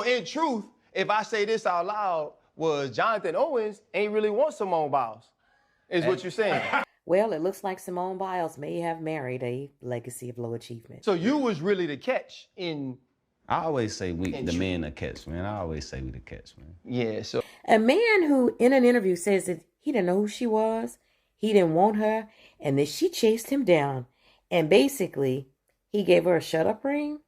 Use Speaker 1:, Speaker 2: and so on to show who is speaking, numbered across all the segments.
Speaker 1: So in truth, if I say this out loud, was Johnathan Owens ain't really want Simone Biles, is what you're saying.
Speaker 2: Well, it looks like Simone Biles may have married a legacy of low achievement.
Speaker 1: So you was really the catch in...
Speaker 3: I always say the men the catch, man. I always say we the catch, man.
Speaker 1: Yeah, so...
Speaker 2: A man who, in an interview, says that he didn't know who she was, he didn't want her, and that she chased him down, and basically, he gave her a shut-up ring.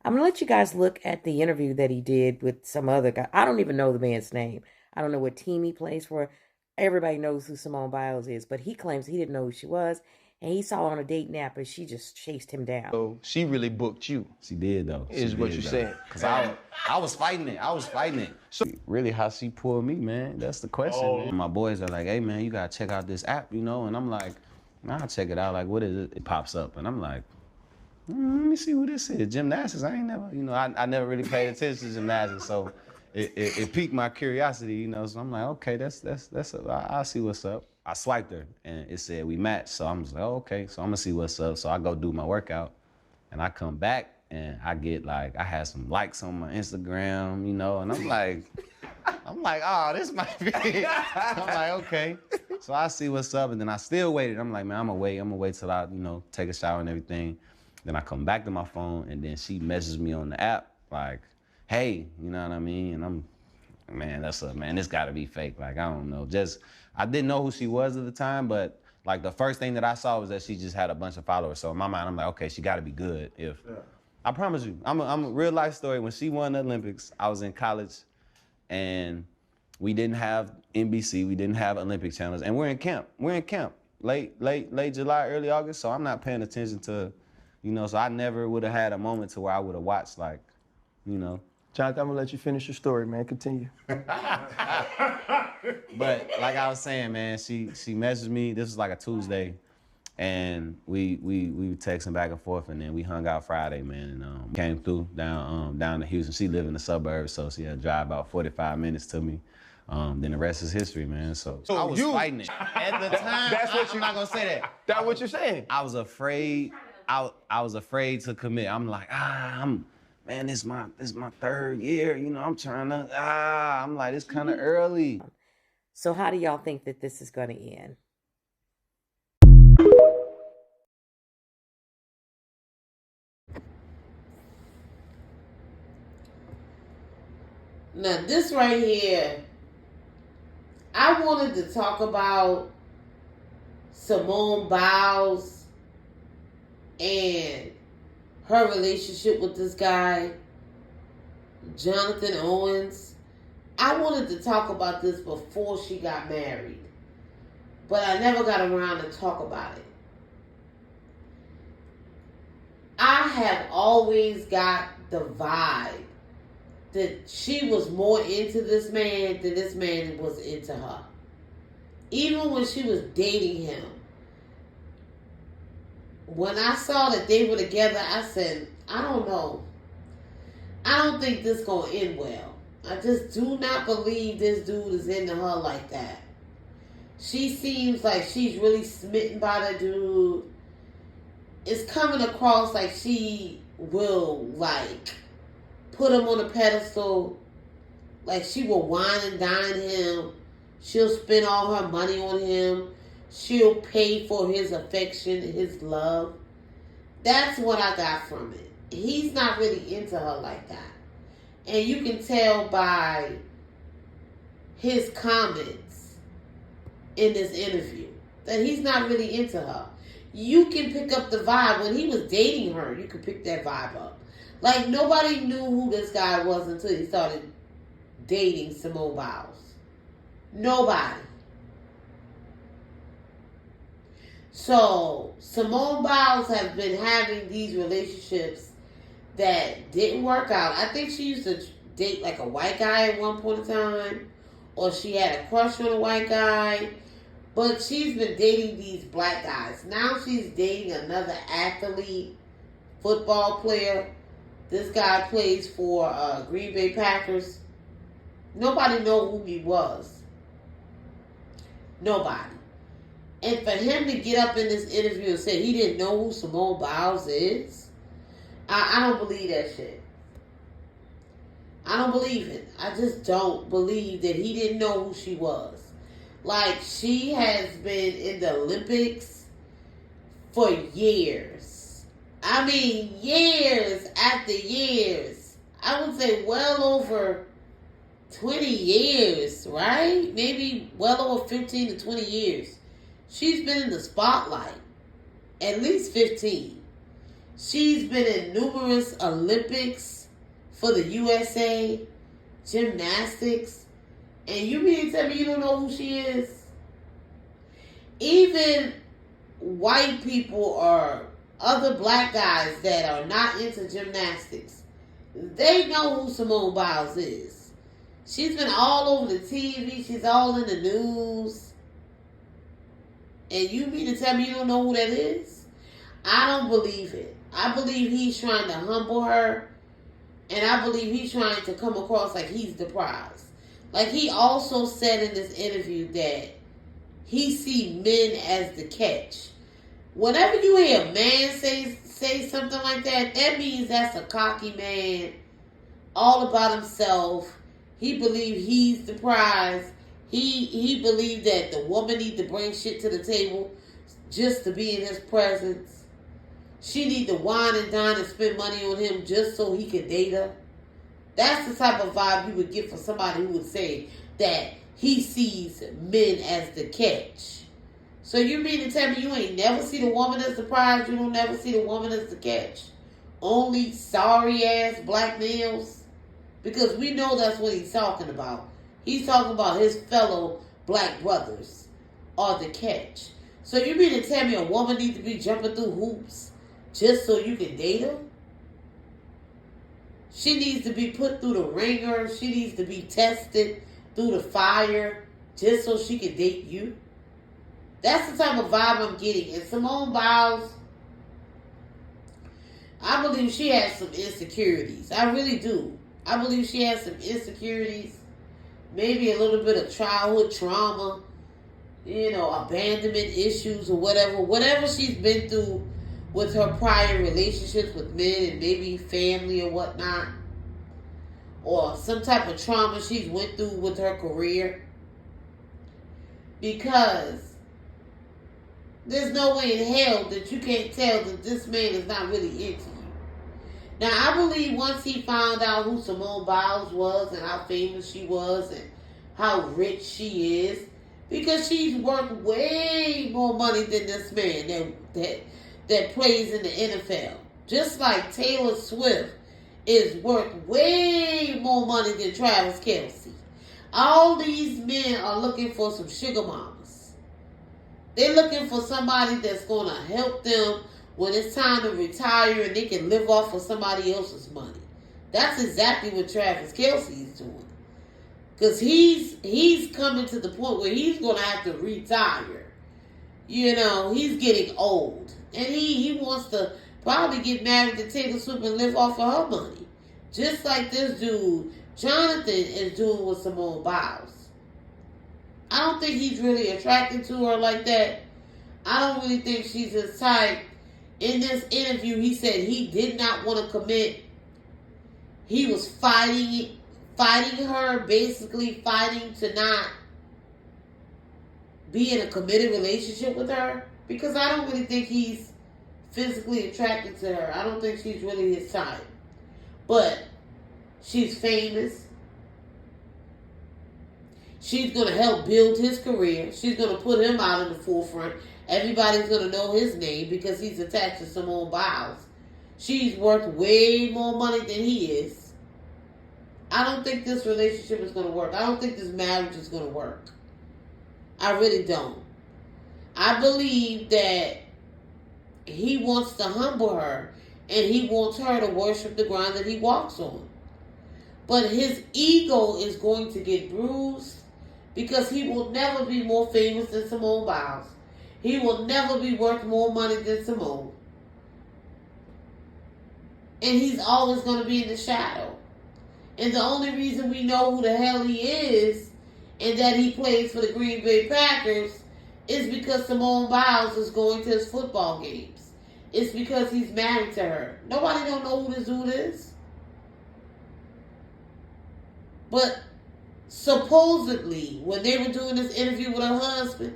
Speaker 2: I'm going to let you guys look at the interview that he did with some other guy. I don't even know the man's name. I don't know what team he plays for. Everybody knows who Simone Biles is, but he claims he didn't know who she was, and he saw her on a date nap, and she just chased him down.
Speaker 1: So she really booked you.
Speaker 3: She did, though.
Speaker 1: Is what you're saying.
Speaker 3: Because I was fighting it. So really, how she pulled me, man, that's the question, man. My boys are like, hey, man, you got to check out this app, you know? And I'm like, I'll check it out. Like, what is it? It pops up, and I'm like, let me see who this is. Gymnastics, I ain't never, you know, I never really paid attention to gymnastics, so it piqued my curiosity, you know, so I'm like, okay, I'll see what's up. I swiped her, and it said we matched, so I'm just like, oh, okay, so I'm gonna see what's up. So I go do my workout, and I come back, and I get like, I had some likes on my Instagram, you know, and I'm like, oh, this might be it. I'm like, okay. So I see what's up, and then I still waited. I'm like, man, I'm gonna wait till I, you know, take a shower and everything. Then I come back to my phone, and then she messages me on the app, like, hey, you know what I mean? And I'm, man, this gotta be fake. Like, I don't know. I didn't know who she was at the time, but like the first thing that I saw was that she just had a bunch of followers. So in my mind, I'm like, okay, she gotta be good. I promise you, I'm a real life story. When she won the Olympics, I was in college, and we didn't have NBC, we didn't have Olympic channels, and we're in camp. Late July, early August, so I'm not paying attention to, you know, so I never would have had a moment to where I would have watched, like, you know.
Speaker 1: Johnathan, I'm gonna let you finish your story, man. Continue.
Speaker 3: But like I was saying, man, she messaged me. This was like a Tuesday, and we were texting back and forth, and then we hung out Friday, man, and came through down to Houston. She lived in the suburbs, so she had to drive about 45 minutes to me. Then the rest is history, man. So I was fighting it at the time. I'm not gonna say that.
Speaker 1: That's what you're saying.
Speaker 3: I was afraid. I was afraid to commit. I'm like, man, this is my third year. You know, I'm trying to, I'm like, it's kind of early.
Speaker 2: So how do y'all think that this is going to end?
Speaker 4: Now, this right here, I wanted to talk about Simone Biles and her relationship with this guy, Johnathan Owens. I wanted to talk about this before she got married, but I never got around to talk about it. I have always got the vibe that she was more into this man than this man was into her. Even when she was dating him, when I saw that they were together, I said, I don't know. I don't think this is going to end well. I just do not believe this dude is into her like that. She seems like she's really smitten by the dude. It's coming across like she will, like, put him on a pedestal. Like, she will wine and dine him. She'll spend all her money on him. She'll pay for his affection, his love. That's what I got from it. He's not really into her like that. And you can tell by his comments in this interview that he's not really into her. You can pick up the vibe. When he was dating her, you could pick that vibe up. Like, nobody knew who this guy was until he started dating Simone Biles. Nobody. So, Simone Biles has been having these relationships that didn't work out. I think she used to date like a white guy at one point in time, or she had a crush on a white guy, but she's been dating these black guys. Now she's dating another athlete, football player. This guy plays for Green Bay Packers. Nobody know who he was. Nobody. And for him to get up in this interview and say he didn't know who Simone Biles is, I don't believe that shit. I I don't believe it. I just don't believe that he didn't know who she was. Like, she has been in the Olympics for years. I mean, years after years. I would say well over 20 years, right? Maybe well over 15 to 20 years. She's been in the spotlight. At least 15. She's been in numerous Olympics for the USA, gymnastics. And you mean to tell me you don't know who she is? Even white people or other black guys that are not into gymnastics, they know who Simone Biles is. She's been all over the TV. She's all in the news. And you mean to tell me you don't know who that is? I don't believe it. I believe he's trying to humble her. And I believe he's trying to come across like he's the prize. Like, he also said in this interview that he see men as the catch. Whenever you hear a man say something like that, that means that's a cocky man, all about himself. He believes he's the prize. He believed that the woman need to bring shit to the table just to be in his presence. She need to wine and dine and spend money on him just so he can date her. That's the type of vibe you would get from somebody who would say that he sees men as the catch. So you mean to tell me you ain't never see the woman as the prize? You don't never see the woman as the catch? Only sorry ass black males? Because we know that's what he's talking about. He's talking about his fellow black brothers are the catch. So you mean to tell me a woman needs to be jumping through hoops just so you can date her? She needs to be put through the ringer. She needs to be tested through the fire just so she can date you. That's the type of vibe I'm getting. And Simone Biles, I believe she has some insecurities. I really do. I believe she has some insecurities. Maybe a little bit of childhood trauma. Abandonment issues or whatever. Whatever she's been through with her prior relationships with men and maybe family or whatnot. Or some type of trauma she's went through with her career. Because there's no way in hell that you can't tell that this man is not really into you. Now, I believe once he found out who Simone Biles was and how famous she was and how rich she is, because she's worth way more money than this man that plays in the NFL. Just like Taylor Swift is worth way more money than Travis Kelce. All these men are looking for some sugar mamas. They're looking for somebody that's going to help them when it's time to retire and they can live off of somebody else's money. That's exactly what Travis Kelce is doing. Because he's coming to the point where he's going to have to retire. He's getting old. And he wants to probably get married to Taylor Swift and live off of her money. Just like this dude, Johnathan, is doing with Simone Biles. I don't think he's really attracted to her like that. I don't really think she's his type. In this interview, he said he did not want to commit. He was fighting her, basically fighting to not be in a committed relationship with her. Because I don't really think he's physically attracted to her. I don't think she's really his type. But she's famous. She's going to help build his career. She's going to put him out in the forefront. Everybody's going to know his name because he's attached to Simone Biles. She's worth way more money than he is. I don't think this relationship is going to work. I don't think this marriage is going to work. I really don't. I believe that he wants to humble her and he wants her to worship the ground that he walks on. But his ego is going to get bruised because he will never be more famous than Simone Biles. He will never be worth more money than Simone. And he's always going to be in the shadow. And the only reason we know who the hell he is and that he plays for the Green Bay Packers is because Simone Biles is going to his football games. It's because he's married to her. Nobody don't know who this dude is. But supposedly, when they were doing this interview with her husband,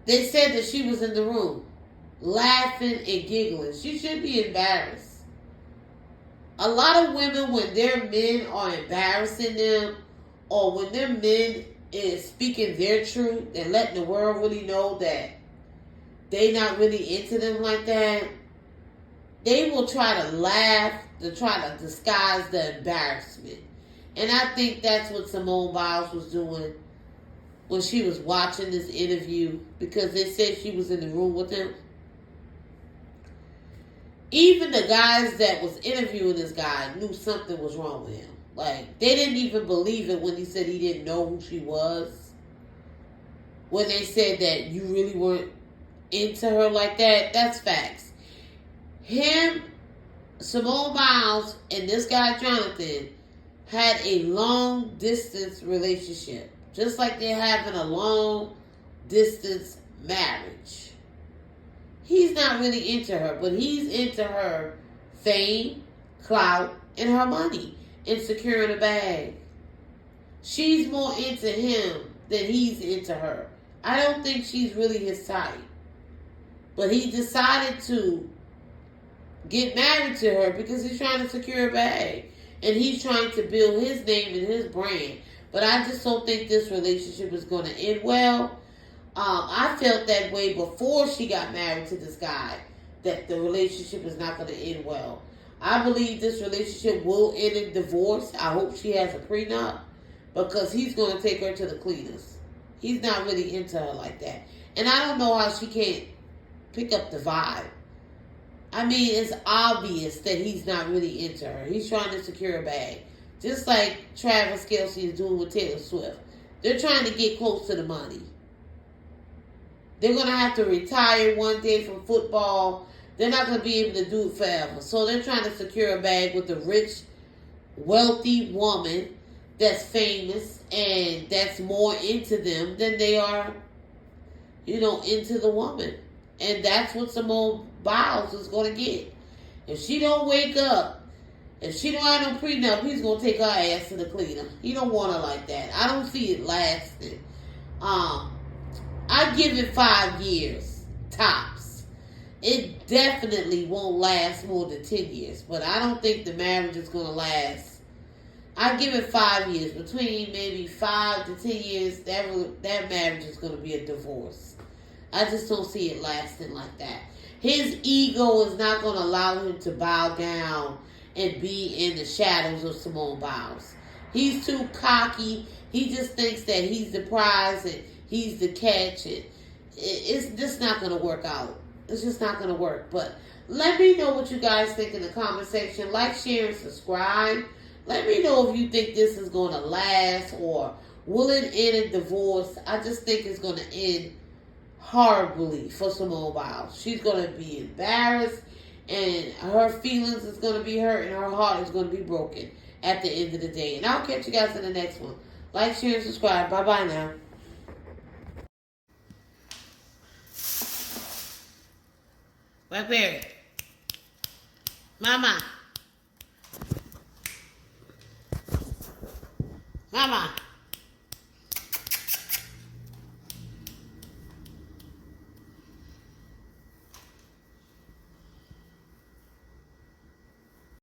Speaker 4: they said that she was in the room laughing and giggling. She should be embarrassed. A lot of women, when their men are embarrassing them, or when their men is speaking their truth and letting the world really know that they not really into them like that, they will try to laugh to try to disguise the embarrassment. And I think that's what Simone Biles was doing when she was watching this interview, because they said she was in the room with him. Even the guys that was interviewing this guy knew something was wrong with him. Like, they didn't even believe it when he said he didn't know who she was. When they said that you really weren't into her like that, that's facts. Him, Simone Biles, and this guy Johnathan had a long distance relationship. Just like they're having a long distance marriage. He's not really into her, but he's into her fame, clout, and her money, and securing a bag. She's more into him than he's into her. I don't think she's really his type. But he decided to get married to her because he's trying to secure a bag. And he's trying to build his name and his brand. But I just don't think this relationship is going to end well. I felt that way before she got married to this guy, that the relationship is not going to end well. I believe this relationship will end in divorce. I hope she has a prenup, because he's going to take her to the cleaners. He's not really into her like that. And I don't know how she can't pick up the vibe. I mean, it's obvious that he's not really into her. He's trying to secure a bag. Just like Travis Kelce is doing with Taylor Swift. They're trying to get close to the money. They're going to have to retire one day from football. They're not going to be able to do it forever. So they're trying to secure a bag with a rich, wealthy woman that's famous and that's more into them than they are, into the woman. And that's what Simone Biles is going to get. If she don't wake up, if she don't have no prenup, he's going to take her ass to the cleaner. He don't want her like that. I don't see it lasting. I give it 5 years, tops. It definitely won't last more than 10 years. But I don't think the marriage is going to last. I give it 5 years. Between maybe 5 to 10 years, that marriage is going to be a divorce. I just don't see it lasting like that. His ego is not going to allow him to bow down and be in the shadows of Simone Biles. He's too cocky. He just thinks that he's the prize and he's the catch. And it's just not going to work out. It's just not going to work. But let me know what you guys think in the comment section. Like, share, and subscribe. Let me know if you think this is going to last, or will it end in divorce. I just think it's going to end horribly for Simone Biles. She's going to be embarrassed, and her feelings is going to be hurt, and her heart is going to be broken at the end of the day. And I'll catch you guys in the next one. Like, share, and subscribe. Bye-bye now. Blackberry. Mama. Mama.